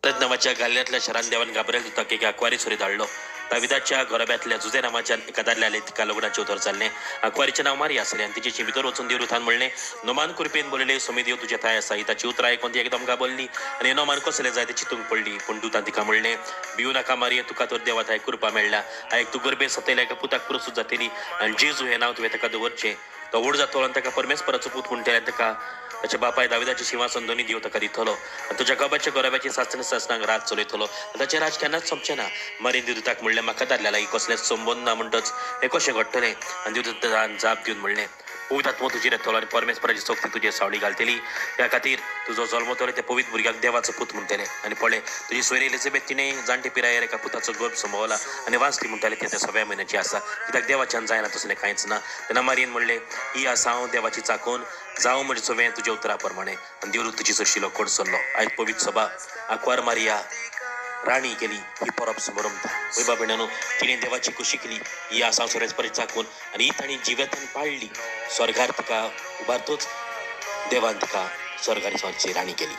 नावाच्या गाल्ल्यातल्या शरान देवान घाबरेल होता की अक्वारी सुरी धाडलो दाविदाच्या घोराब्यातल्या जुजे नावाच्या एका दादल्या तिका लग्नाचे उतर चालले अक्वारीचे नाव मारी असले आणि तिची भितर वचून देव रुथान म्हणले नोमान कुरपेन बोलले सोमी देव तुझ्या थाय असा ताची उतरा ऐकून ती एकदम बोलली आणि नोमान कसले जाय त्याची तुंग पडली पण दुतान तिका म्हणले भिऊ नाका मारी तुका तर देवा थाय कृपा मेळला ऐक तू गरबे सतयल्या एका पुताक पुरसूत जातली आणि जेजू हे नाव तुवें ताका दवरचे तो ओढ जातो आणि ताका परमेस्पराचो पूत म्हणटले ताका त्याच्या बापाय दाविदाचे सिंहासन दोन्ही दिव ताका दितलो आणि तुझ्या गबाच्या गोराब्याची सासणी सासनांक राज चलयतलो ताचे राज केन्नाच सोंपचे ना मरीन दिवताक म्हणलें म्हाका दादल्याला कसलेच संबंध ना म्हणटच हे कशें घडटलें आनी दिवतान जाप दिवन म्हणलें पवित्र आत्मो तुजी रेतलो आनी परमेस्पराची शक्ती तुजे सावळी घालतली त्या खातीर तुजो जल्मतलो ते पवित्र भुरग्याक देवाचो पूत म्हणटले आनी पळय तुजी सोयरी एलिझाबेथ तिणें जाणटे पिरायेर एका पुताचो गर्भ संभवला आनी वाचली म्हणटाले ते 6व्या म्हयन्याची आसा कित्याक देवाच्यान जायना तसलें कांयच ना तेन्ना मारीन म्हणलें ही आसा हांव देवाची चाकोन जावं म्हणजे सवें तुज्या उतरा प्रमाणे आनी देव तुजी सरशिलो कोण सरलो आयज पवित्र सभा आक्वार मारिया राणी केली ही परब समारंभ वैभा भयणानो तिने देवाची खुशी केली ही आसा सुरेशपरीत चाकून आणि ही ताणी जिव्यातून पाळली स्वर्गार तिका उबारतोच देवान तिका स्वर्गारी राणी केली.